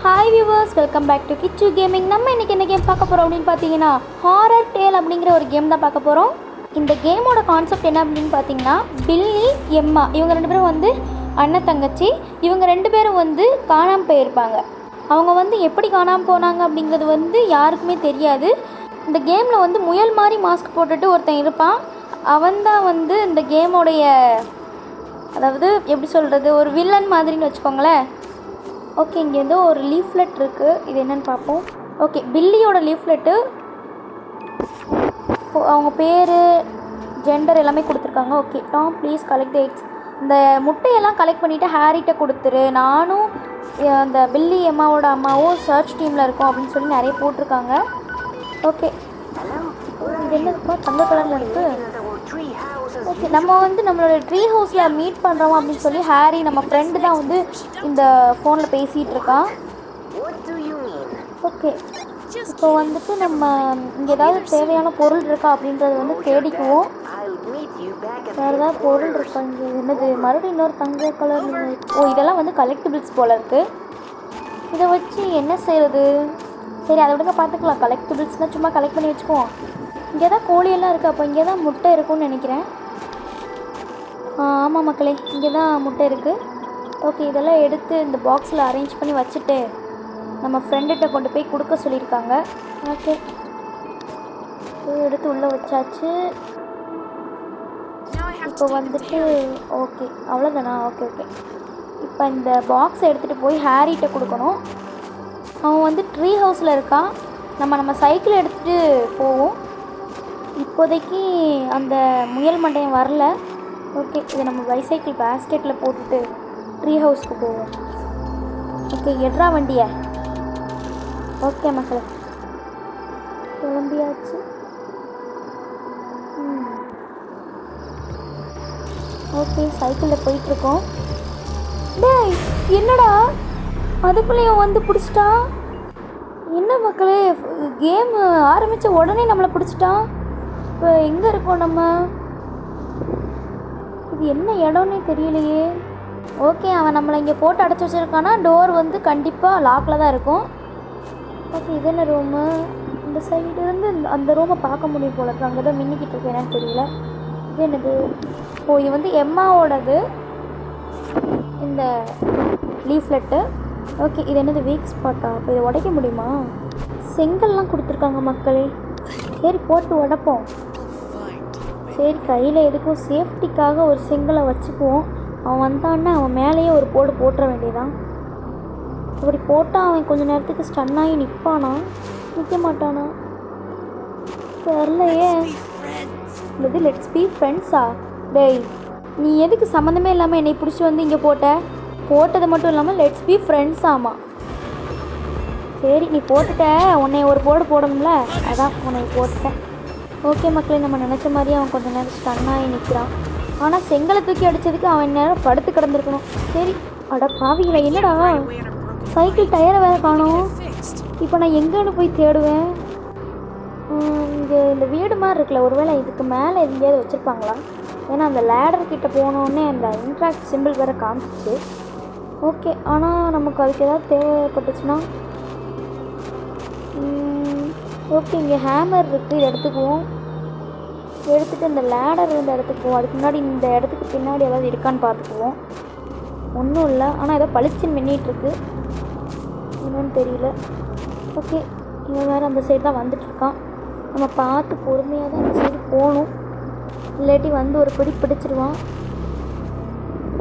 Hi viewers, welcome back to Kichu gaming. நம்ம இன்றைக்கி என்ன கேம் பார்க்க போகிறோம் அப்படின்னு பார்த்தீங்கன்னா ஹாரர் டேல் அப்படிங்கிற ஒரு கேம் தான் பார்க்க போகிறோம். இந்த கேமோட கான்செப்ட் என்ன அப்படின்னு பார்த்தீங்கன்னா, பில்லி எம்மா இவங்க ரெண்டு பேரும் வந்து அண்ணன் தங்கச்சி. இவங்க ரெண்டு பேரும் வந்து காணாமல் போயிருப்பாங்க. அவங்க வந்து எப்படி காணாமல் போனாங்க அப்படிங்கிறது வந்து யாருக்குமே தெரியாது. இந்த கேமில் வந்து முயல் மாதிரி மாஸ்க் போட்டுட்டு ஒருத்தன் இருப்பான். அவன்தான் வந்து இந்த கேமோடைய, அதாவது எப்படி சொல்கிறது, ஒரு வில்லன் மாதிரின்னு வச்சுக்கோங்களேன். ஓகே, இங்கே வந்து ஒரு லீஃப்லெட் இருக்குது. இது என்னென்னு பார்ப்போம். ஓகே, பில்லியோட லீஃப்லெட்டு, அவங்க பேர், ஜெண்டர் எல்லாமே கொடுத்துருக்காங்க. Okay, Tom please collect the X. இந்த முட்டையெல்லாம் கலெக்ட் பண்ணிவிட்டு ஹேரிட்ட கொடுத்துரு. நானும் அந்த பில்லி அம்மாவோட அம்மாவும் சர்ச் டீமில் இருக்கோம் அப்படின்னு சொல்லி நிறைய போட்டிருக்காங்க. ஓகே, இது என்னதுப்பா தங்க கலரில் இருக்குது. ஓகே, நம்ம வந்து நம்மளோட ட்ரீ ஹவுஸில் மீட் பண்ணுறோம் அப்படின்னு சொல்லி ஹாரி நம்ம ஃப்ரெண்டு தான் வந்து இந்த ஃபோனில் பேசிகிட்டு இருக்கான். ஓகே, இப்போ வந்துட்டு நம்ம இங்கே ஏதாவது தேவையான பொருள் இருக்கா அப்படின்றத வந்து தேடிக்குவோம். வேறு ஏதாவது பொருள் இருக்கா இங்கே? என்னது மறுபடியும் இன்னொரு தங்க கலர்? ஓ, இதெல்லாம் வந்து கலெக்டிபிள்ஸ் போல் இருக்குது. இதை வச்சு என்ன செய்கிறது? சரி, அதை விடுங்க, பார்த்துக்கலாம். கலெக்டிபிள்ஸ்னால் சும்மா கலெக்ட் பண்ணி வச்சுக்குவோம். இங்கே தான் கோழியெல்லாம் இருக்குது, அப்போ இங்கே தான் முட்டை இருக்குன்னு நினைக்கிறேன். ஆமாம் மக்களே, இங்கே தான் முட்டை இருக்குது. ஓகே, இதெல்லாம் எடுத்து இந்த பாக்ஸில் அரேஞ்ச் பண்ணி வச்சுட்டு நம்ம ஃப்ரெண்டுகிட்ட கொண்டு போய் கொடுக்க சொல்லியிருக்காங்க. ஓகே, எடுத்து உள்ளே வச்சாச்சு. இப்போ வந்துட்டு ஓகே, அவ்வளோதானா? ஓகே ஓகே, இப்போ இந்த பாக்ஸை எடுத்துகிட்டு போய் ஹாரிகிட்ட கொடுக்கணும். அவன் வந்து ட்ரீ ஹவுஸில் இருக்கான். நம்ம சைக்கிள் எடுத்துகிட்டு போவோம். இப்போதைக்கு அந்த முயல் மண்டையம் வரல. ஓகே, இதை நம்ம பைசைக்கிள் பேஸ்கெட்டில் போட்டுட்டு ட்ரீ ஹவுஸ்க்கு போவோம். ஓகே, எட்ரா வண்டியை. ஓகே மக்களே, கிளம்பியாச்சு. ஓகே, சைக்கிளில் போயிட்டுருக்கோம். டேய், என்னடா அதுக்குள்ளேயும் வந்து பிடிச்சிட்டா? என்ன மக்களே, கேம் ஆரம்பித்த உடனே நம்மளை பிடிச்சிட்டான். இப்போ எங்கே இருக்கோம் நம்ம? இது என்ன இடம்னே தெரியலையே. ஓகே, அவன் நம்மளை இங்கே போட்டு அடைச்சி வச்சுருக்கானா. டோர் வந்து கண்டிப்பாக லாக்கில் தான் இருக்கும். ஓகே, இது என்ன ரூமு? இந்த சைடு இருந்து அந்த ரூமை பார்க்க முடியும் போல இருக்கு. அங்கே தான் மின்னிக்கிட்டு இருக்கு, என்னன்னு தெரியல. இது என்னது? ஓ, இது வந்து எம்மாவோடது இந்த லீஃப்லெட்டு. ஓகே, இது என்னது? வீக் ஸ்பாட்டா? அப்போ இதை உடைக்க முடியுமா? செங்கல்லாம் கொடுத்துருக்காங்க மக்களே. சரி, போட்டு உடைப்போம். சரி, கையில் எதுக்கும் சேஃப்டிக்காக ஒரு செங்கலை வச்சுக்குவோம். அவன் வந்தான்னா அவன் மேலேயே ஒரு போடு போட்டுற வேண்டியதான். அப்படி போட்டால் அவன் கொஞ்சம் நேரத்துக்கு ஸ்டன் ஆகி நிற்பானா, நிற்க மாட்டானா தெரிலையே. இது லெட்ஸ் பி ஃப்ரெண்ட்ஸா? டேய், நீ எதுக்கு சம்மந்தமே இல்லாமல் என்னை பிடிச்சி வந்து இங்கே போட்டது மட்டும் இல்லாமல் லெட்ஸ் பி ஃப்ரெண்ட்ஸ். ஆமாம், சரி, நீ போட்டுட்ட. உன்னை ஒரு போடு போடணும்ல, அதான் உன்னை போட்டுட்டேன். ஓகே மக்களே, நம்ம நினச்ச மாதிரி அவன் கொஞ்சம் நேரம் ஸ்டன்னாகி நிற்கிறான். ஆனால் செங்கலை தூக்கி அடித்ததுக்கு அவன் நேரம் படுத்து கிடந்திருக்கணும். சரி, அட பாவிகளை, என்னடா சைக்கிள் டயரை வேறு காணோம். இப்போ நான் எங்கேன்னு போய் தேடுவேன்? இங்கே இந்த வீடு மாதிரி இருக்குல்ல, ஒருவேளை இதுக்கு மேலே எங்கேயாவது வச்சுருப்பாங்களா? ஏன்னா அந்த லேடர் கிட்டே போனோடனே அந்த இன்ட்ராக்ட் சிம்பிள் வேறு காமிச்சிச்சு. ஓகே, ஆனால் நமக்கு அதுக்கு ஏதாவது தேவைப்பட்டுச்சுன்னா ஓகே, இங்கே ஹேமர் இருக்குது, இதை எடுத்துக்குவோம். எடுத்துகிட்டு இந்த லேடர் இந்த இடத்துக்கு போவோம். அதுக்கு முன்னாடி இந்த இடத்துக்கு பின்னாடி ஏதாவது இருக்கான்னு பார்த்துக்குவோம். ஒன்றும் இல்லை, ஆனால் ஏதோ பளிச்சுன்னு மின்னிகிட்ருக்கு, என்னன்னு தெரியல. ஓகே, இவன் வேறு அந்த சைடு தான் வந்துட்டுருக்கான். நம்ம பார்த்து பொறுமையாக தான் இந்த சைடு போகணும், இல்லாட்டி வந்து ஒரு பிடிச்சிடுவான்.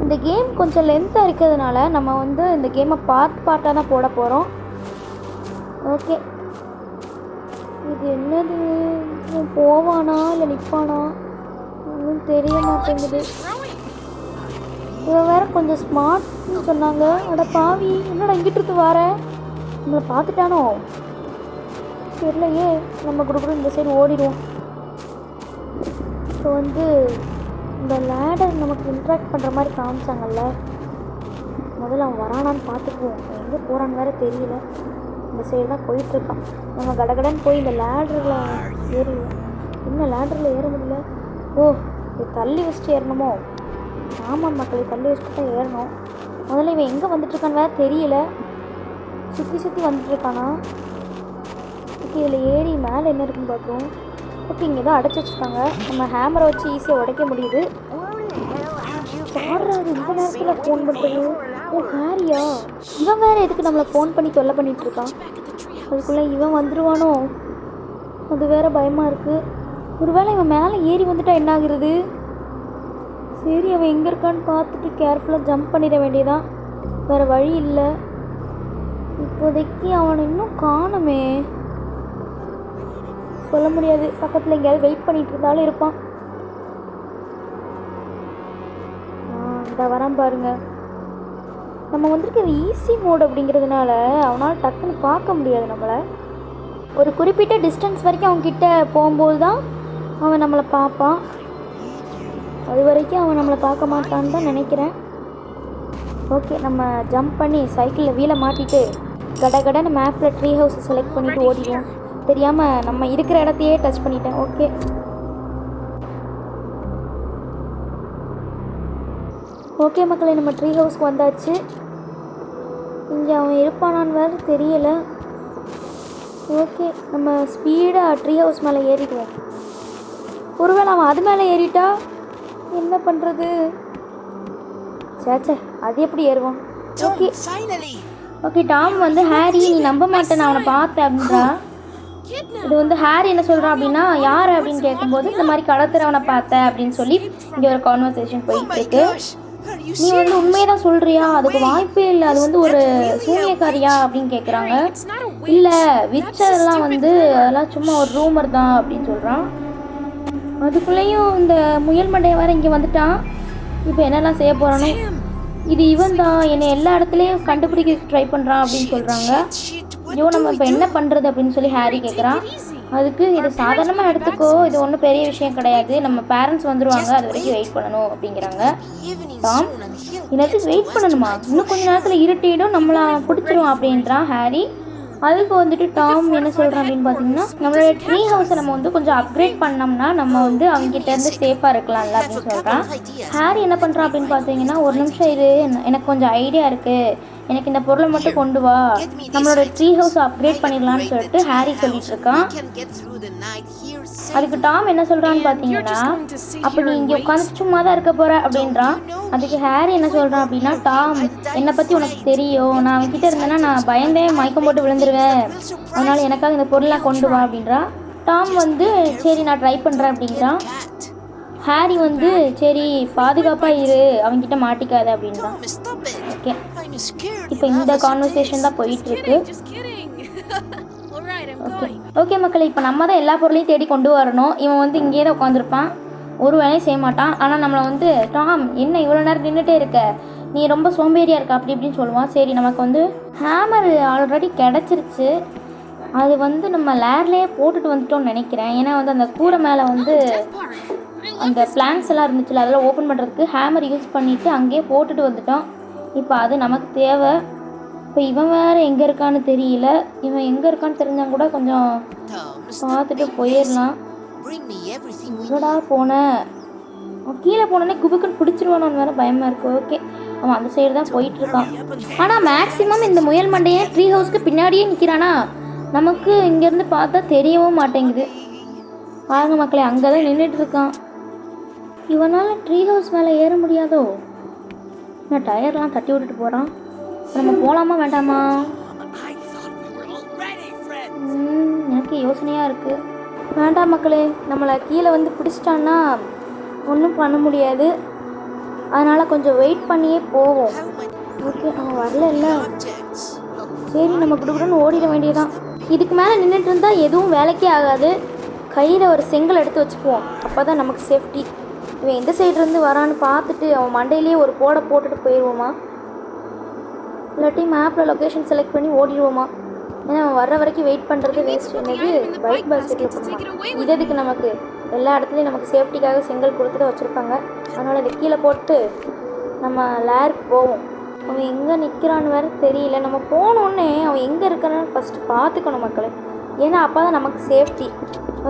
இந்த கேம் கொஞ்சம் லென்த்தாக இருக்கிறதுனால நம்ம வந்து இந்த கேமை பார்ட்டாக தான் போட போகிறோம். ஓகே, இது என்னது? போவானா இல்லை நிற்பானா ஒன்றும் தெரிய மாட்டேங்குது. இவன் வேற கொஞ்சம் ஸ்மார்ட்னு சொன்னாங்க. அட பாவி, என்னடா இங்கிட்டு இருக்கு வர? நம்மளை பார்த்துட்டானோ தெரியலையே. நம்ம குடுக்குற இந்த சைடு ஓடிடுவோம். இப்போ வந்து இந்த லேடர் நமக்கு இன்ட்ராக்ட் பண்ணுற மாதிரி காமிச்சாங்கல்ல, முதல்ல அவன் வரானான்னு பார்த்துக்குவோம். எங்கே போகிறான்னு வேறு தெரியல. இந்த சைடு தான் போயிட்டுருக்கான். நம்ம கடகடன்னு போய் இந்த லேடரில் ஏறிடுவோம். இன்னும் லேடரில் ஏற முடியல. ஓ, இது தள்ளி வச்சுட்டு ஏறணுமோ? ஆமாம் மக்களே, தள்ளி வச்சுட்டு தான் ஏறணும். முதல்ல இவன் எங்கே வந்துட்டுருக்கான்னு வேறு தெரியல. சுற்றி சுற்றி வந்துட்டுருக்கானா? ஓகே, இதில் ஏறி மேலே என்ன இருக்குன்னு பார்ப்போம். ஓகே, இங்கே தான் அடைச்சி வச்சுருக்காங்க. நம்ம ஹேமரை வச்சு ஈஸியாக உடைக்க முடியுது. யாராவது இந்த நேரத்தில் ஃபோன் பண்ணுறது? ஓ, ஹாரியா? இவன் வேறு எதுக்கு நம்மளை ஃபோன் பண்ணி தொல்லை பண்ணிகிட்ருக்கான்? அதுக்குள்ளே இவன் வந்துடுவானோ? அது வேறு பயமாக இருக்குது. ஒருவேளை இவன் மேலே ஏறி வந்துட்டா என்ன ஆகுறது? சரி, அவன் எங்கே இருக்கான்னு பார்த்துட்டு கேர்ஃபுல்லாக ஜம்ப் பண்ணிட வேண்டியதான். வேறு வழி இல்லை. இப்போதைக்கு அவனை இன்னும் காணுமே. சொல்ல முடியாது. பக்கத்தில் எங்கேயாவது வெயிட் பண்ணிகிட்டு இருந்தாலும் இருப்பான். இந்த வரான் பாருங்க. நம்ம வந்துருக்கிறது ஈஸி மோட் அப்படிங்கிறதுனால அவனால் டக்குன்னு பார்க்க முடியாது நம்மளை. ஒரு குறிப்பிட்ட டிஸ்டன்ஸ் வரைக்கும் அவன்கிட்ட போகும்போது தான் அவன் நம்மளை பார்ப்பான். அது வரைக்கும் அவன் நம்மளை பார்க்க மாட்டான்னு தான் நினைக்கிறேன். ஓகே, நம்ம ஜம்ப் பண்ணி சைக்கிளில் வீலை மாட்டிட்டு கடகடன்னு மேப்பில் ட்ரீ ஹவுஸை செலக்ட் பண்ணிவிட்டு ஓடிடுவோம். தெரியாமல் நம்ம இருக்கிற இடத்தையே டச் பண்ணிட்டேன். ஓகே, ஓகே மக்களே, நம்ம ட்ரீ ஹவுஸ்க்கு வந்தாச்சு. இங்கே அவன் இருப்பானான்னு வேறு தெரியலை. ஓகே, நம்ம ஸ்பீடாக ட்ரீ ஹவுஸ் மேலே ஏறிடுவோம். ஒருவேளை அவன் அது மேலே ஏறிட்டா என்ன பண்ணுறது? சேச்சே, அது எப்படி ஏறுவான்? ஓகே ஓகே, டாம் வந்து ஹாரி நீ நம்ப மாட்டேன் நான் அவனை பார்த்தேன் அப்படின்றா. இது வந்து ஹாரி என்ன சொல்கிறான் அப்படின்னா, யார் அப்படின்னு கேட்கும்போது இந்த மாதிரி கடத்துறவனை பார்த்தேன் அப்படின்னு சொல்லி இங்கே ஒரு கான்வர்சேஷன் போயிட்டு இருக்கு. நீ வந்து உண்மையை தான் சொல்கிறியா? அதுக்கு வாய்ப்பே இல்லை, அது வந்து ஒரு சூனியக்காரியா அப்படின்னு கேட்குறாங்க. இல்லை, விச்சர்லாம் வந்து அதெல்லாம் சும்மா ஒரு ரூமர் தான் அப்படின்னு சொல்கிறான். அதுக்குள்ளேயும் இந்த முயல் மண்டையை வேறு இங்கே வந்துட்டான். இப்போ என்னெல்லாம் செய்ய போகிறானோ? இது இவன் தான் என்னை எல்லா இடத்துலையும் கண்டுபிடிக்க ட்ரை பண்ணுறான் அப்படின்னு சொல்கிறாங்க. ஐயோ, நம்ம இப்போ என்ன பண்ணுறது அப்படின்னு சொல்லி ஹாரி கேட்குறான். அதுக்கு இது சாதாரணமாக எடுத்துக்கோ, இது ஒன்றும் பெரிய விஷயம் கிடையாது, நம்ம பேரண்ட்ஸ் வந்துடுவாங்க, அது வரைக்கும் வெயிட் பண்ணணும் அப்படிங்கிறாங்க. டாம், என்னது வெயிட் பண்ணணுமா? இன்னும் கொஞ்சம் நேரத்தில் இருட்டிடும், நம்மளை பிடிச்சிருவோம் அப்படின்றான் ஹாரி. அதுக்கு வந்துட்டு டாம் என்ன சொல்கிறான் அப்படின்னு பார்த்தீங்கன்னா, நம்மளோட ட்ரீ ஹவுஸை நம்ம வந்து கொஞ்சம் அப்கிரேட் பண்ணோம்னா நம்ம வந்து அவங்ககிட்டேருந்து சேஃபாக இருக்கலாம்ல அப்படின்னு சொல்கிறான். ஹாரி என்ன பண்ணுறான் அப்படின்னு பார்த்தீங்கன்னா, ஒரு நிமிஷம் இது, எனக்கு கொஞ்சம் ஐடியா இருக்குது, எனக்கு இந்த பொருளை மட்டும் கொண்டு வா, நம்மளோட ட்ரீ ஹவுஸை அப்கிரேட் பண்ணிடலான்னு சொல்லிட்டு ஹாரி சொல்லிட்டு இருக்கான். அதுக்கு டாம் என்ன சொல்கிறான்னு பார்த்தீங்கன்னா, அப்போ நீ இங்கே உட்காந்து சும்மா தான் இருக்க போகிற அப்படின்றான். அதுக்கு ஹாரி என்ன சொல்கிறான் அப்படின்னா, டாம் என்னை பற்றி உனக்கு தெரியும், நான் அவன்கிட்ட இருந்தேன்னா நான் பயந்தே மயக்கம் போட்டு விழுந்துருவேன், அதனால் எனக்காக இந்த பொருளெலாம் கொண்டு வா அப்படின்றான். டாம் வந்து சரி நான் ட்ரை பண்ணுறேன் அப்படிங்கிறான். ஹாரி வந்து சரி பாதுகாப்பாக இரு, அவன்கிட்ட மாட்டிக்காத அப்படின்றான். ஓகே, இப்போ இந்த கான்வர்சேஷன் தான் போயிட்டுருக்கு. ஓகே ஓகே மக்களே, இப்போ நம்ம தான் எல்லா பொருளையும் தேடி கொண்டு வரணும். இவன் வந்து இங்கேயே தான் உட்காந்துருப்பான், ஒரு வேலையும் செய்ய மாட்டான். ஆனால் நம்மளை வந்து டாம் என்ன இவ்வளோ நேரம் நின்றுட்டே இருக்க, நீ ரொம்ப சோம்பேறியாக இருக்க அப்படி இப்படின்னு சொல்லுவான். சரி, நமக்கு வந்து ஹேமர் ஆல்ரெடி கிடச்சிருச்சு, அது வந்து நம்ம லேர்லேயே போட்டுட்டு வந்துட்டோம்னு நினைக்கிறேன். ஏன்னா வந்து அந்த கூரை மேலே வந்து அந்த பிளான்ஸ் எல்லாம் இருந்துச்சுல, அதெல்லாம் ஓப்பன் பண்ணுறதுக்கு ஹேமர் யூஸ் பண்ணிவிட்டு அங்கேயே போட்டுட்டு வந்துட்டோம். இப்போ அது நமக்கு தேவை. இப்போ இவன் வேறு எங்கே இருக்கான்னு தெரியல, இவன் எங்கே இருக்கான்னு தெரிஞ்சால் கூட கொஞ்சம் பார்த்துட்டு போயிடலாம். எங்கடா போன? கீழே போனோடனே குபுக்குன்னு பிடிச்சிருவானு வேறு பயமாக இருக்குது. ஓகே, அவன் அந்த சைடு தான் போயிட்டுருக்கான். ஆனால் மேக்ஸிமம் இந்த முயல் மண்டையை ட்ரீ ஹவுஸ்க்கு பின்னாடியே நிற்கிறானா, நமக்கு இங்கேருந்து பார்த்தா தெரியவும் மாட்டேங்குது. பாருங்க மக்களே, அங்கே தான் நின்றுட்டுருக்கான். இவனால் ட்ரீ ஹவுஸ் மேலே ஏற முடியாதோ? நான் டயர்லாம் தட்டி விட்டுட்டு போகிறான். நம்ம போகலாமா வேண்டாமா? எனக்கு யோசனையாக இருக்குது. வேண்டாம் மக்களே, நம்மளை கீழே வந்து பிடிச்சிட்டான்னா ஒன்றும் பண்ண முடியாது, அதனால் கொஞ்சம் வெயிட் பண்ணியே போவோம். ஓகே, அவன் வரல இல்லை, சரி நம்ம குடுக்குறோன்னு ஓடிட வேண்டியதான். இதுக்கு மேலே நின்றுட்டு இருந்தால் எதுவும் வேலைக்கே ஆகாது. கையில் ஒரு செங்கல் எடுத்து வச்சுக்குவோம், அப்போ தான் நமக்கு சேஃப்டி. இவன் எந்த சைட்லேருந்து வரான்னு பார்த்துட்டு அவன் மண்டையிலேயே ஒரு போடை போட்டுட்டு போயிடுவோமா, இல்லாட்டி மேப்பில் லொக்கேஷன் செலக்ட் பண்ணி ஓடிடுவோமா. ஏன்னா அவன் வர்ற வரைக்கும் வெயிட் பண்ணுறது வேஸ்ட். என்னது பைக் பாஸ்கெட்டில் போடுமா, இது எதுக்கு நமக்கு? எல்லா இடத்துலையும் நமக்கு சேஃப்டிக்காக செங்கல் கொடுத்துட்டு வச்சுருப்பாங்க, அதனால் இதை கீழே போட்டு நம்ம லேருக்கு போவோம். அவன் எங்கே நிற்கிறான்னு வேறு தெரியல. நம்ம போனோடனே அவன் எங்கே இருக்கான்னு ஃபஸ்ட்டு பார்த்துக்கணும் மக்களே, ஏன்னா அப்போ தான் நமக்கு சேஃப்டி.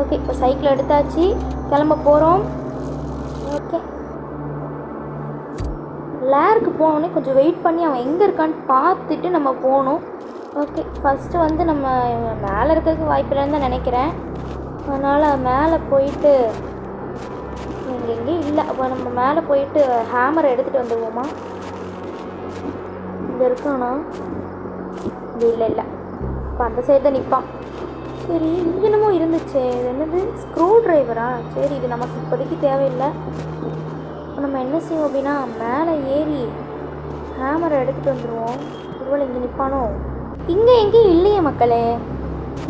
ஓகே, இப்போ சைக்கிள் எடுத்தாச்சு, கிளம்ப போகிறோம். ஓகே, லேருக்கு போனோடனே கொஞ்சம் வெயிட் பண்ணி அவன் எங்கே இருக்கான்னு பார்த்துட்டு நம்ம போகணும். ஓகே, ஃபஸ்ட்டு வந்து நம்ம மேலே இருக்கிறதுக்கு வாய்ப்பு இல்லைன்னு தான் நினைக்கிறேன். அதனால் மேலே போயிட்டு எங்கேயும் இல்லை. அப்போ நம்ம மேலே போயிட்டு ஹேமரை எடுத்துகிட்டு வந்துடுவோமா? இங்கே இருக்கானா? இல்லை இல்லை, இப்போ அந்த சைடு தான் நிற்பான். சரி, இங்கே என்னமோ இருந்துச்சு. இது என்னது? ஸ்க்ரூ ட்ரைவரா? சரி, இது நமக்கு இப்போதைக்கு தேவையில்லை. இப்போ நம்ம என்ன செய்வோம் அப்படின்னா மேலே ஏறி ஹேமரை எடுத்துகிட்டு வந்துடுவோம். ஒருவேளை இங்கே நிற்பானோ? இங்கே எங்கேயும் இல்லையே மக்களே.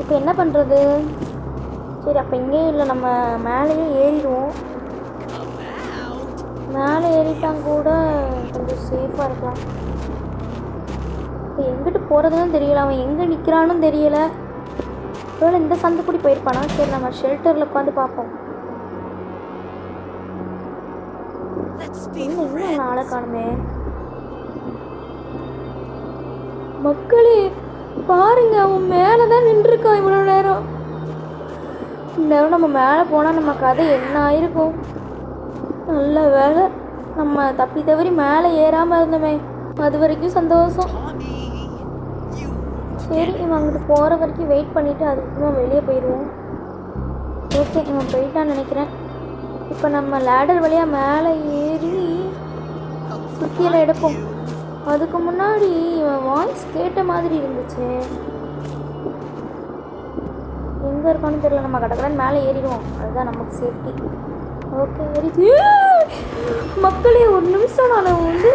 இப்போ என்ன பண்ணுறது? சரி, அப்போ இங்கேயும் இல்லை, நம்ம மேலேயே ஏறிடுவோம். மேலே ஏறிட்டாங்க கூட கொஞ்சம் சேஃபாக இருக்கலாம். இப்போ எங்கிட்டு போகிறதுன்னு தெரியல, அவன் எங்கே நிற்கிறான்னு தெரியலை. ஒருவேளை இந்த சந்து கூடி போயிருப்பானா? சரி, நம்ம ஷெல்டரில் உட்காந்து பார்ப்போம். இன்னும் ஆளை காணுமே. மக்களே பாருங்க, அவன் மேலே தான் நின்றுருக்கான் இவ்வளோ நேரம். இந்நேரம் நம்ம மேலே போனால் நம்ம கதை என்ன ஆயிருக்கும்? நல்ல வேலை நம்ம தப்பி தவறி மேலே ஏறாமல் இருந்தோமே, அது வரைக்கும் சந்தோஷம். சரி, இவன் அங்கிட்டு போகிற வரைக்கும் வெயிட் பண்ணிவிட்டு அதுக்கப்புறமா வெளியே போயிடுவோம். ஓகே, இவன் போயிட்டான்னு நினைக்கிறேன். இப்போ நம்ம லேடர் வழியாக மேலே ஏறி சுத்தியில் எடுப்போம். அதுக்கு முன்னாடி இவன் வாய்ஸ் கேட்ட மாதிரி இருந்துச்சு. எங்கே இருக்கான்னு தெரியல. நம்ம கடற்கடன் மேலே ஏறிடுவோம், அதுதான் நமக்கு சேஃப்டி. ஓகே, ஏறிச்சு. மக்களே ஒரு நிமிஷம் நான் வந்து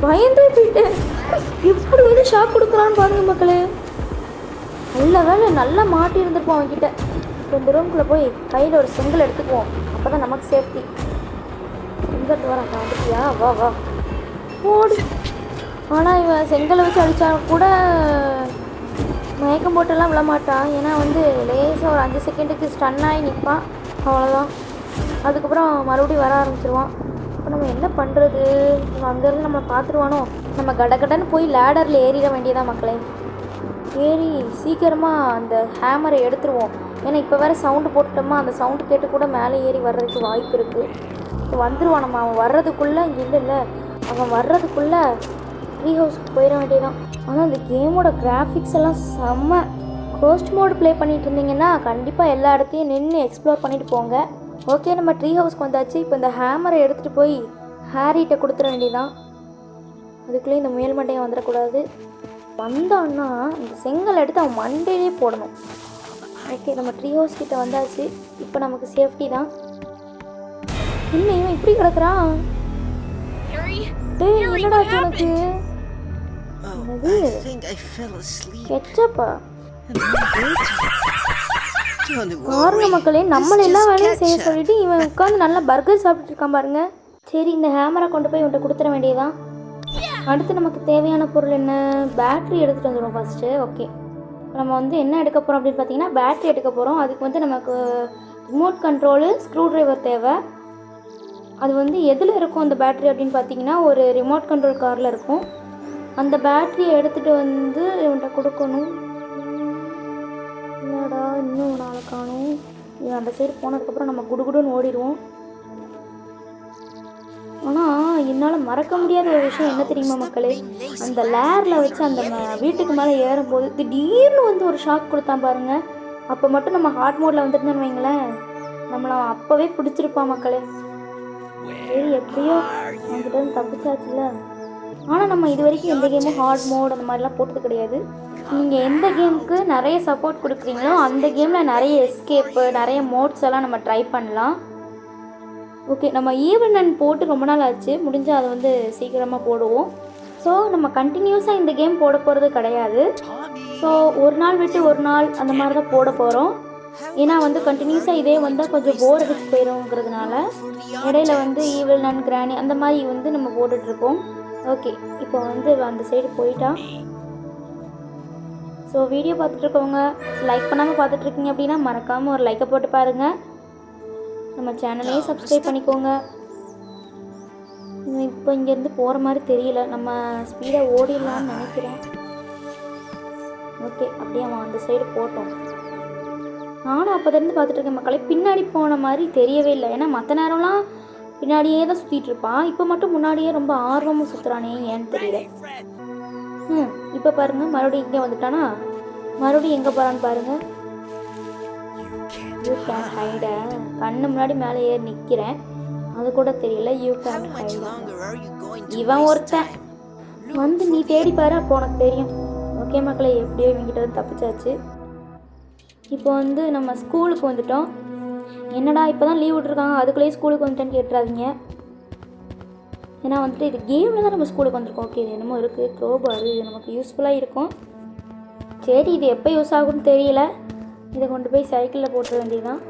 பயந்தே போயிட்டேன். எப்படி வந்து ஷாக் கொடுக்குறான்னு பாருங்க மக்களே. நல்ல வேலை நல்லா மாட்டி இருந்திருப்போம் அவன்கிட்ட. இப்போ இந்த ரூம்குள்ளே போய் கையில் ஒரு செங்கல் எடுத்துக்குவோம், அப்போ தான் நமக்கு சேஃப்டி. செங்கல் வரான் வந்துட்டியா? வா வா ஓடு. ஆனால் இவன் செங்கலை வச்சு அடித்தா கூட மயக்கம் போட்டெல்லாம் விழமாட்டான். ஏன்னா வந்து லேசாக ஒரு 5 செகண்டுக்கு ஸ்டன் ஆகி நிற்பான், அவ்வளோதான். அதுக்கப்புறம் மறுபடியும் வர ஆரம்பிச்சிருவான். இப்போ நம்ம என்ன பண்ணுறது? அங்கேருந்து நம்ம பார்த்துருவானோ? நம்ம கடகடன்னு போய் லேடரில் ஏறிட வேண்டியதான் மக்களே. ஏறி சீக்கிரமாக அந்த ஹேமரை எடுத்துருவோம். ஏன்னா இப்போ வேறு சவுண்டு போட்டுட்டோமா, அந்த சவுண்டு கேட்டு கூட மேலே ஏறி வர்றதுக்கு வாய்ப்பு இருக்குது. இப்போ வந்துடுவான். நம்ம அவன் வர்றதுக்குள்ளே இங்கே இல்லை, அவன் வர்றதுக்குள்ளே ட்ரீ ஹவுஸ்க்கு போயிட வேண்டியதான். ஆனால் அந்த கேமோட கிராஃபிக்ஸ் எல்லாம் செம்ம. கோஸ்ட் மோடு ப்ளே பண்ணிகிட்டு இருந்தீங்கன்னா கண்டிப்பாக எல்லா இடத்தையும் நின்று எக்ஸ்ப்ளோர் பண்ணிட்டு போங்க. ஓகே, நம்ம ட்ரீ ஹவுஸ்க்கு வந்தாச்சு. இப்போ இந்த ஹேமரை எடுத்துகிட்டு போய் ஹேரிட்ட கொடுத்துட வேண்டியதான். அதுக்குள்ளே இந்த முயல் மண்டையை வந்துடக்கூடாது. வந்தான்னா இந்த செங்கல் எடுத்து அவன் மண்டையிலே போடணும். ஓகே, நம்ம ட்ரீ ஹவுஸ் கிட்ட வந்தாச்சு. இப்போ நமக்கு சேஃப்டி தான். இன்னும் இவன் இப்படி கிடக்குறான். என்னடா உனக்கு? கெச்சப்பா பாருங்க மக்களே, நம்மள எல்லா வேலையும் செய்ய சொல்லிட்டு இவன் உட்காந்து நல்லா பர்கர் சாப்பிட்டு இருக்கான் பாருங்க. சரி, இந்த ஹேமரை கொண்டு போய் இவன்கிட்ட கொடுத்துட வேண்டியதான். அடுத்து நமக்கு தேவையான பொருள் என்ன? பேட்ரி எடுத்துகிட்டு வந்துடுவோம் ஃபஸ்ட்டு. ஓகே, நம்ம வந்து என்ன எடுக்க போகிறோம் அப்படின்னு பார்த்தீங்கன்னா பேட்ரி எடுக்க போகிறோம். அதுக்கு வந்து நமக்கு ரிமோட் கண்ட்ரோலு, ஸ்க்ரூ ட்ரைவர் தேவை. அது வந்து எதில் இருக்கும் அந்த பேட்ரி அப்படின்னு பார்த்தீங்கன்னா ஒரு ரிமோட் கண்ட்ரோல் காரில் இருக்கும். அந்த பேட்ரியை எடுத்துகிட்டு வந்து இவன்கிட்ட கொடுக்கணும். என்னடா இன்னும் நாளை காணும். இவன் அந்த சைடு போனதுக்கப்புறம் நம்ம குடுகுடுன்னு ஓடிடுவோம். ஆனால் என்னால் மறக்க முடியாத ஒரு விஷயம் என்ன தெரியுமா மக்களே? அந்த லேரில் வச்சு அந்த வீட்டுக்கு மேலே ஏறும்போது திடீர்னு வந்து ஒரு ஷாக் கொடுத்தான் பாருங்க. அப்போ மட்டும் நம்ம ஹார்ட் மோடில் வந்துருந்தோன்னு வைங்களேன், நம்மளை அப்போவே பிடிச்சிருப்பான் மக்களே. சரி, எப்படியோ அவங்ககிட்ட தப்பிச்சாச்சுல. ஆனால் நம்ம இது வரைக்கும் எந்த கேமும் ஹார்ட் மோட் அந்த மாதிரிலாம் போட்டது கிடையாது. நீங்கள் எந்த கேமுக்கு நிறைய சப்போர்ட் கொடுக்குறீங்களோ அந்த கேமில் நிறைய எஸ்கேப்பு, நிறைய மோட்ஸ் எல்லாம் நம்ம ட்ரை பண்ணலாம். ஓகே, நம்ம ஈவன் போட்டு ரொம்ப நாள் ஆச்சு. முடிஞ்சால் அதை வந்து சீக்கிரமாக போடுவோம். ஸோ நம்ம கண்டினியூஸாக இந்த கேம் போட போகிறது கிடையாது. ஸோ ஒரு நாள் விட்டு ஒரு நாள் அந்த மாதிரி தான் போட போகிறோம். ஏன்னா வந்து கண்டினியூஸாக இதே வந்தால் கொஞ்சம் போர் அடிச்சு போயிடும்ங்கிறதுனால இடையில வந்து ஈவில் நன் கிராணி அந்த மாதிரி வந்து நம்ம போட்டுட்ருக்கோம். ஓகே, இப்போ வந்து அந்த சைடு போயிட்டான். ஸோ வீடியோ பார்த்துட்ருக்கவங்க லைக் பண்ணாமல் பார்த்துட்ருக்கீங்க அப்படின்னா மறக்காமல் ஒரு லைக்கை போட்டு பாருங்கள். நம்ம சேனலையும் சப்ஸ்கிரைப் பண்ணிக்கோங்க. இப்போ இங்கேருந்து போகிற மாதிரி தெரியல, நம்ம ஸ்பீடாக ஓடிடலான்னு நினைக்கிறேன். ஓகே, அப்படியே அவன் அந்த சைடு போட்டோம். நானும் அப்போதிருந்து பார்த்துட்ருக்கேன் மக்களை, பின்னாடி போன மாதிரி தெரியவே இல்லை. ஏன்னா மற்ற நேரம்லாம் பின்னாடியே தான் சுற்றிட்டு இருப்பான், இப்போ மட்டும் முன்னாடியே ரொம்ப ஆர்வமாக சுற்றுறானே, ஏன்னு தெரியல. இப்போ பாருங்கள் மறுபடியும் இங்கே வந்துட்டானா, மறுபடியும் எங்கே போகிறான்னு பாருங்கள். யூ கேன் ஹைட, கண்ணு முன்னாடி மேலே ஏறி நிற்கிறேன், அது கூட தெரியல. You can height. இவன் ஒருத்தன் வந்து நீ தேடி பாரு, அப்போ உனக்கு தெரியும். ஓகே மக்களே, எப்படியோ இவங்கிட்ட வந்து தப்பிச்சாச்சு. இப்போ வந்து நம்ம ஸ்கூலுக்கு வந்துட்டோம். என்னடா இப்போ தான் லீவ் விட்ருக்காங்க, அதுக்குள்ளேயே ஸ்கூலுக்கு வந்துட்டேன்னு கேட்டுறாதீங்க. ஏன்னா வந்துட்டு இது கேமில் தான் நம்ம ஸ்கூலுக்கு வந்திருக்கோம். ஓகே, இது என்னமோ இருக்குது க்ரோபார், இது நமக்கு யூஸ்ஃபுல்லாக இருக்கும். சரி, இது எப்போ யூஸ் ஆகும்னு தெரியல. இதை கொண்டு போய் சைக்கிளில் போட்டுற வேண்டியதுதான்.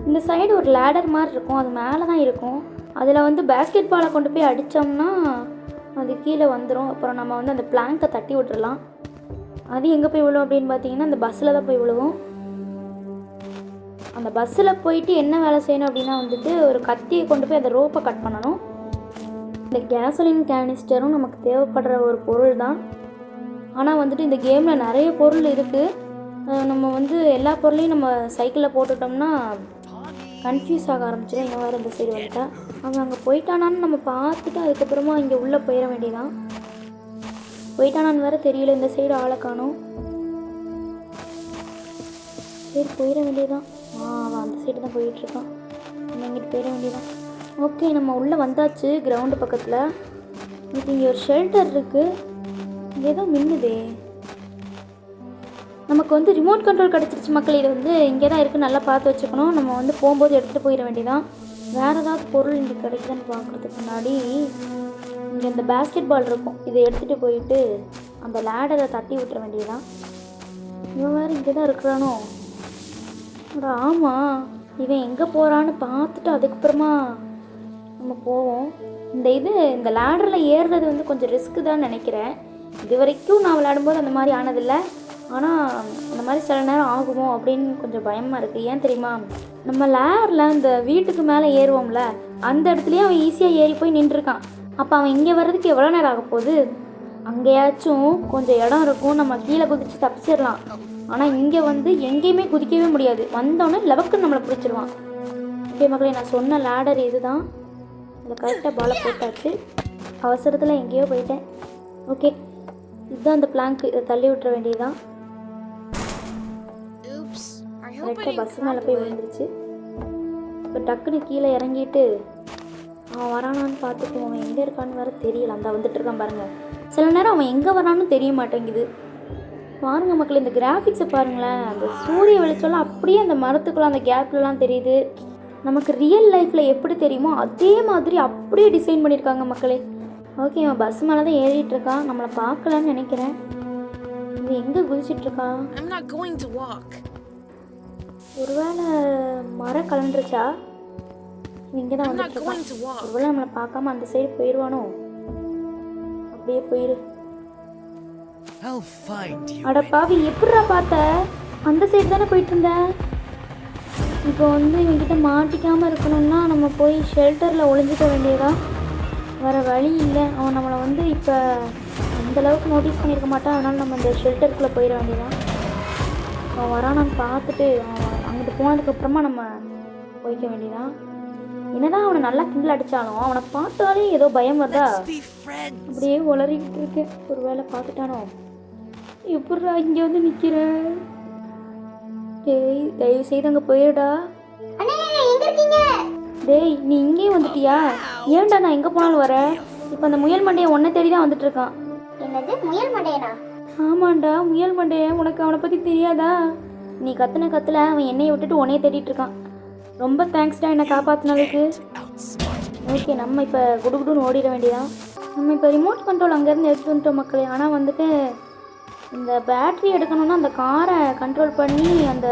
இந்த சைடு ஒரு லேடர் மாதிரி இருக்கும், அது மேலே தான் இருக்கும். அதில் வந்து பேஸ்கெட் பாலை கொண்டு போய் அடித்தோம்னா அது கீழே வந்துடும். அப்புறம் நம்ம வந்து அந்த பிளாங்கை தட்டி விட்டுறலாம். அது எங்கே போய் விழுவும் அப்படின்னு பார்த்தீங்கன்னா அந்த பஸ்ஸில் தான் போய் விழுவும். அந்த பஸ்ஸில் போயிட்டு என்ன வேலை செய்யணும் அப்படின்னா வந்துட்டு ஒரு கத்தியை கொண்டு போய் அந்த ரோப்பை கட் பண்ணணும். இந்த கேசோலின் கேனிஸ்டரும் நமக்கு தேவைப்படுற ஒரு பொருள் தான். ஆனால் வந்துட்டு இந்த கேமில் நிறைய பொருள் இருக்குது. நம்ம வந்து எல்லா பொருளையும் நம்ம சைக்கிளில் போட்டுட்டோம்னா கன்ஃபியூஸ் ஆக ஆரம்பிச்சிடும். இவன் வேறு இந்த சைடு வந்துட்டா, அவன் அங்கே போயிட்டானான்னு நம்ம பார்த்துட்டு அதுக்கப்புறமா இங்கே உள்ளே போயிட வேண்டியதான். போயிட்டானான்னு வேறு தெரியல, இந்த சைடு ஆளை காணும். சரி, போயிட வேண்டியதான். அவன் அந்த சைடு தான் போயிட்டுருக்கான், நம்ம இங்கிட்டு போயிட வேண்டியதான். ஓகே, நம்ம உள்ளே வந்தாச்சு கிரவுண்டு பக்கத்தில். இப்போ இங்கே ஒரு ஷெல்டர் இருக்குது. இங்கே ஏதோ மின்னுதே. நமக்கு வந்து ரிமோட் கண்ட்ரோல் கிடச்சிருச்சு மக்கள். இது வந்து இங்கே தான் இருக்குது, நல்லா பார்த்து வச்சுக்கணும். நம்ம வந்து போகும்போது எடுத்துகிட்டு போயிட வேண்டியதான். வேறு ஏதாவது பொருள் இங்கே கிடைக்குதுன்னு பார்க்குறதுக்கு முன்னாடி இங்கே இந்த பேஸ்கெட் பால் இருக்கும், இதை எடுத்துகிட்டு போயிட்டு அந்த லேடரை தட்டி விட்டுற வேண்டியதான். இவன் வேறு இங்கே தான் இருக்கிறானோ? ஆமாம், இவன் எங்கே போகிறான்னு பார்த்துட்டு அதுக்கப்புறமா நம்ம போவோம். இந்த லேடரில் ஏறுறது வந்து கொஞ்சம் ரிஸ்க்கு தான் நினைக்கிறேன். இது வரைக்கும் நான் விளையாடும்போது அந்த மாதிரி ஆனதில்லை. ஆனால் அந்த மாதிரி சில நேரம் ஆகுமோ அப்படின்னு கொஞ்சம் பயமாக இருக்குது. ஏன் தெரியுமா, நம்ம லேடரில் இந்த வீட்டுக்கு மேலே ஏறுவோம்ல, அந்த இடத்துலையே அவன் ஈஸியாக ஏறி போய் நின்றுருக்கான். அப்போ அவன் இங்கே வர்றதுக்கு எவ்வளோ நேரம் ஆக போகுது? அங்கேயாச்சும் கொஞ்சம் இடம் இருக்கும், நம்ம கீழே குதித்து தப்பிச்சிடலாம். ஆனால் இங்கே வந்து எங்கேயுமே குதிக்கவே முடியாது. வந்தோடனே லெவக்குன்னு நம்மளை பிடிச்சிருவான். ஓகே மக்களே, நான் சொன்ன லேடர் இது தான். இதில் கரெக்டாக பாலை போட்டாச்சு. அவசரத்தில் எங்கேயோ போயிட்டேன். ஓகே, இதுதான் அந்த பிளாங்க், இதை தள்ளி விட்டுற வேண்டியதுதான். கரெக்டாக பஸ்ஸு மேலே போய் விழுந்துருச்சு. இப்போ டக்குன்னு கீழே இறங்கிட்டு அவன் வரானான்னு பார்த்துக்குவோம். அவன் எங்கே இருக்கான்னு வேறு தெரியல. அந்த வந்துட்டு இருக்கான் பாருங்கள். சில நேரம் அவன் எங்கே வரான்னு தெரிய மாட்டேங்குது. பாருங்கள் மக்கள், இந்த கிராஃபிக்ஸை பாருங்களேன். அந்த சூரிய வெளிச்சம்லாம் அப்படியே அந்த மரத்துக்குள்ள அந்த கேப்லலாம் தெரியுது. நமக்கு ரியல் லைஃப்பில் எப்படி தெரியுமோ அதே மாதிரி அப்படியே டிசைன் பண்ணியிருக்காங்க மக்களே. ஓகே, அவன் பஸ் மேலே தான் ஏறிட்டு இருக்கான். நம்மளை பார்க்கலான்னு நினைக்கிறேன். இவன் எங்கே குதிச்சிட்ருக்கான்? ஒருவேளை மரம் கலண்டுருச்சா? இங்கே தான் வந்துட்டுருக்கான். ஒருவேளை நம்மளை பார்க்காம அந்த சைடு போயிடுவானோ? அப்படியே போயிரு. அடப்பாவி, எப்படிடா பார்த்த? அந்த சைடு தானே போயிட்டு இருந்தேன். இப்போ வந்து இவங்கிட்ட மாட்டிக்காமல் இருக்கணும்னா நம்ம போய் ஷெல்டரில் ஒளிஞ்சிக்க வேண்டியதா. வேறு வழி இல்லை. அவன் நம்மளை வந்து இப்போ அந்தளவுக்கு நோட்டீஸ் பண்ணியிருக்க மாட்டான். அதனால் நம்ம இந்த ஷெல்டருக்குள்ளே போயிட வேண்டியதான். அவன் வரானான்னு பார்த்துட்டு அவன் அங்கிட்டு போனதுக்கப்புறமா நம்ம போய்க்க வேண்டியதான். என்னதான் அவனை நல்லா கிண்டல் அடித்தாலும் அவனை பார்த்தாலே ஏதோ பயம் வருதா, அப்படியே உளறிக்கிட்டு இருக்கேன். ஒரு வேளை பார்த்துட்டானோ? எப்படா இங்கே வந்து நிற்கிறேன்? டேய், தயவு செய்து அங்கே போயிடா. டேய், நீ இங்கேயும் வந்துட்டியா? ஏன்டா நான் எங்கே போனாலும் வர? இப்போ அந்த முயல் மண்டையை உன்னை தேடி தான் வந்துட்டு இருக்கான். என்னது, முயல் மண்டையனா? ஆமாண்டா, முயல் மண்டையை. உனக்கு அவனை பற்றி தெரியாதா? நீ கத்துன கத்தில் அவன் என்னையை விட்டுட்டு உன்னையே தேடிட்டு இருக்கான். ரொம்ப தேங்க்ஸ்டா என்னை காப்பாற்றினதுக்கு. ஓகே, நம்ம இப்போ குடுகுடுன்னு ஓடிட வேண்டியதான். நம்ம இப்போ ரிமோட் கண்ட்ரோல் அங்கேருந்து எடுத்துகிட்டு வந்துட்டோம் மக்களே. ஆனால் வந்துட்டு இந்த பேட்ரி எடுக்கணும்னா அந்த காரை கண்ட்ரோல் பண்ணி அந்த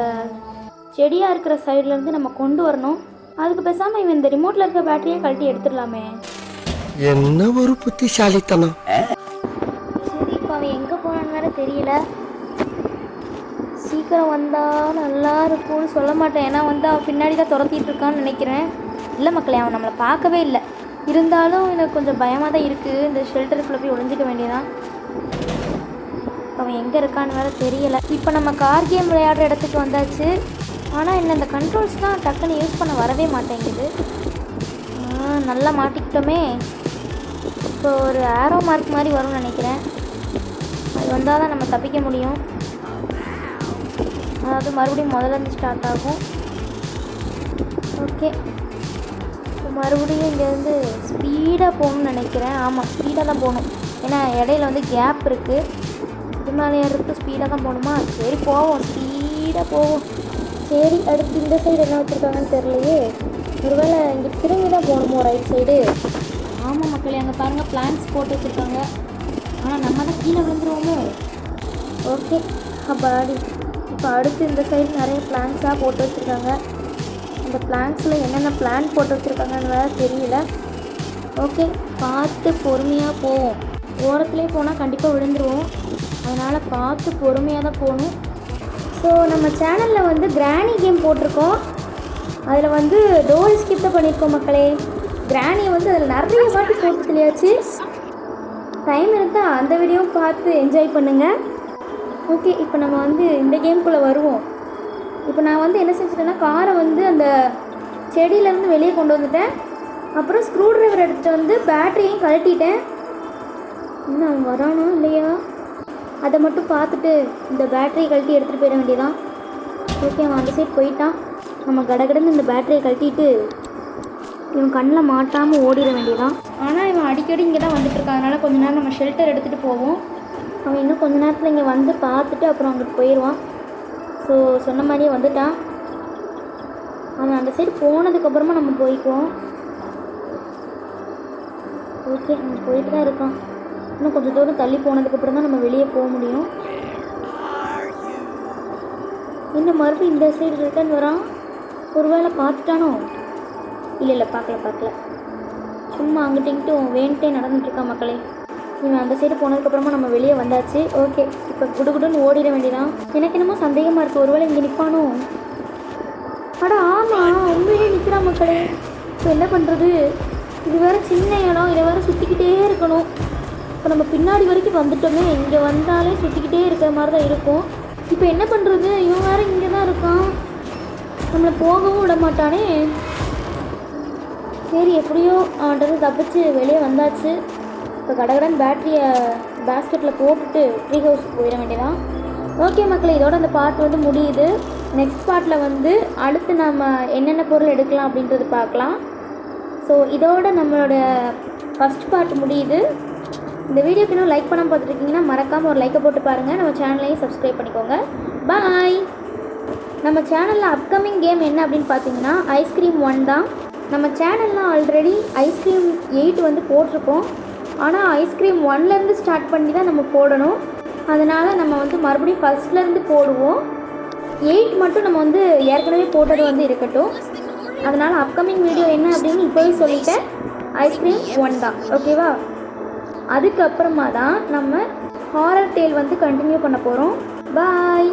செடியாக இருக்கிற சைட்லேருந்து நம்ம கொண்டு வரணும். அதுக்கு பேசாமல் இவன் இந்த ரிமோட்டில் இருக்க பேட்டரியை கழட்டி எடுத்துடலாமே. என்ன ஒரு புத்திசாலித்தனம். சரி, இப்போ அவன் எங்கே போனான்னு வேறு தெரியல. சீக்கிரம் வந்தால் நல்லா இருக்கும்னு சொல்ல மாட்டேன். ஏன்னா வந்து அவன் பின்னாடி தான் துரத்திட்டு இருக்கான்னு நினைக்கிறேன். இல்லை மக்களே, அவன் நம்மளை பார்க்கவே இல்லை. இருந்தாலும் எனக்கு கொஞ்சம் பயமாக தான் இருக்குது. இந்த ஷெல்டருக்குள்ளே போய் ஒளிஞ்சிக்க வேண்டியதான். அவன் எங்கே இருக்கான்னு வேறு தெரியலை. இப்போ நம்ம கார் கேம் விளையாடுற இடத்துக்கு வந்தாச்சு. ஆனால் என்ன இந்த கண்ட்ரோல்ஸ் தான் டக்குன்னு யூஸ் பண்ண வரவே மாட்டேங்குது. நல்லா மாட்டிக்கிட்டோமே. இப்போ ஒரு ஆரோ மார்க் மாதிரி வரும்னு நினைக்கிறேன். வந்தால் தான் நம்ம தப்பிக்க முடியும். அதாவது மறுபடியும் முதல்ல இருந்து ஸ்டார்ட் ஆகும். ஓகே, இப்போ மறுபடியும் இங்கேருந்து ஸ்பீடாக போகணும்னு நினைக்கிறேன். ஆமாம், ஸ்பீடாக தான் போகணும். ஏன்னா இடையில வந்து கேப் இருக்குது. இது மேலே ஏறதுக்கு ஸ்பீடாக தான் போகணுமா? சரி போவோம், ஸ்பீடாக போவோம். சரி, அடுத்து இந்த சைடு என்ன வச்சுருக்காங்கன்னு தெரியலையே. ஒருவேளை இங்கே திரும்பி தான் போகணுமோ ரைட் சைடு? ஆமாம் மக்களே, அங்கே பாருங்கள் பிளான்ஸ் போட்டு வச்சுருக்காங்க. ஆனால் நம்ம தான் கீழே விழுந்துருவோமோ? ஓகே அப்பாடி. இப்போ அடுத்து இந்த சைடு நிறைய பிளான்ஸாக போட்டு வச்சுருக்காங்க. அந்த பிளான்ஸில் என்னென்ன பிளான் போட்டு வச்சுருக்காங்கன்னு வேறு தெரியல. ஓகே, பார்த்து பொறுமையாக போவோம். ஓரத்துலேயே போனால் கண்டிப்பாக விழுந்துருவோம். அதனால் பார்த்து பொறுமையாக தான் போகணும். ஸோ நம்ம சேனலில் வந்து கிராணி கேம் போட்டிருக்கோம். அதில் வந்து டோர் ஸ்கிப் தான் பண்ணியிருக்கோம் மக்களே. கிராணியை வந்து அதில் நிறைய வாட்டி போட்டு தெரியாச்சு. டைம் இருந்தால் அந்த வீடியோவும் பார்த்து என்ஜாய் பண்ணுங்கள். ஓகே, இப்போ நம்ம வந்து இந்த கேம்குள்ளே வருவோம். இப்போ நான் வந்து என்ன செஞ்சுட்டேன்னா, காரை வந்து அந்த செடியிலேருந்து வெளியே கொண்டு வந்துட்டேன். அப்புறம் ஸ்க்ரூ ட்ரைவர் எடுத்துகிட்டு வந்து பேட்டரியையும் கழட்டிட்டேன். இன்னும் அவன் வரானோ இல்லையா அதை மட்டும் பார்த்துட்டு இந்த பேட்டரியை கழட்டி எடுத்துகிட்டு போயிட வேண்டியதான். ஓகே, அவன் அந்த சைடு போயிட்டான். நம்ம கடகடன்னு இந்த பேட்டரியை கழட்டிட்டு இவன் கண்ணில் மாட்டாமல் ஓடிட வேண்டியதான். ஆனால் இவன் அடிக்கடி இங்கே தான் வந்துட்டுருக்கான். அதனால் கொஞ்ச நேரம் நம்ம ஷெல்டர் எடுத்துகிட்டு போவோம். அவன் இன்னும் கொஞ்ச நேரத்தில் இங்கே வந்து பார்த்துட்டு அப்புறம் அங்கிட்டு போயிடுவான். ஸோ சொன்ன மாதிரியே வந்துட்டான். அவன் அந்த சைடு போனதுக்கப்புறமா நம்ம போய்க்குவோம். ஓகே, அவன் போயிட்டு தான் இருக்கான். இன்னும் கொஞ்சம் தூரம் தள்ளி போனதுக்கப்புறம் தான் நம்ம வெளியே போக முடியும். இன்னும் மறுபடியும் இந்த சைடு ரிட்டர்ன் வரான். ஒருவேளை பார்த்துட்டானோ? இல்லை பார்க்கல. சும்மா அங்கிட்ட இங்கிட்டும் வேண்ட்டே நடந்துட்டுருக்கான் மக்களே. இவன் அந்த சைடு போனதுக்கப்புறமா நம்ம வெளியே வந்தாச்சு. ஓகே, இப்போ குடுகுடுன்னு ஓடிட வேண்டியதான். எனக்கு என்னமோ சந்தேகமாக இருக்குது, ஒருவேளை இங்கே நிற்பானோ? அட ஆமாம், உண்மையிலே நிற்கிறான் மக்களே. இப்போ என்ன பண்ணுறது? இது வேறு சின்ன இடம், இதை வேறு சுற்றிக்கிட்டே இருக்கணும். இப்போ நம்ம பின்னாடி வரைக்கும் வந்துட்டோமே, இங்கே வந்தாலே சுற்றிக்கிட்டே இருக்கிற மாதிரி தான் இருக்கும். இப்போ என்ன பண்ணுறது? இவன் வேறு இங்கே தான் இருக்கான், நம்மளை போகவும் விட மாட்டானே. சரி, எப்படியோ அவன்கிட்ட தப்பிச்சு வெளியே வந்தாச்சு. இப்போ கடகடன் பேட்டரியை பேஸ்கெட்டில் போட்டுட்டு ட்ரீ ஹவுஸுக்கு போயிட வேண்டியதான். ஓகே மக்களே, இதோட அந்த பார்ட் வந்து முடியுது. நெக்ஸ்ட் பார்ட்டில் வந்து அடுத்து நம்ம என்னென்ன பொருள் எடுக்கலாம் அப்படின்றது பார்க்கலாம். ஸோ இதோட நம்மளோட ஃபஸ்ட் பார்ட் முடியுது. இந்த வீடியோக்கு இன்னும் லைக் பண்ணாமல் பார்த்துருக்கீங்கன்னா மறக்காமல் ஒரு லைக்கை போட்டு பாருங்கள். நம்ம சேனலையும் சப்ஸ்கிரைப் பண்ணிக்கோங்க. பாய். நம்ம சேனலில் அப்கமிங் கேம் என்ன அப்படின்னு பார்த்தீங்கன்னா ஐஸ்கிரீம் 1 தான். நம்ம சேனலில் ஆல்ரெடி ஐஸ்கிரீம் 8 வந்து போட்டிருக்கோம். ஆனால் ஐஸ்கிரீம் 1லேருந்து ஸ்டார்ட் பண்ணி தான் நம்ம போடணும். அதனால் நம்ம வந்து மறுபடியும் ஃபஸ்ட்லேருந்து போடுவோம். 8 மட்டும் நம்ம வந்து ஏற்கனவே போட்டது வந்து இருக்கட்டும். அதனால் அப்கமிங் வீடியோ என்ன அப்படின்னு இப்போவே சொல்லிட்டேன், ஐஸ்கிரீம் 1 தான். ஓகேவா? அதுக்கப்புறமா தான் நம்ம ஹாரர் டேல் வந்து கண்டினியூ பண்ண போகிறோம். பாய்.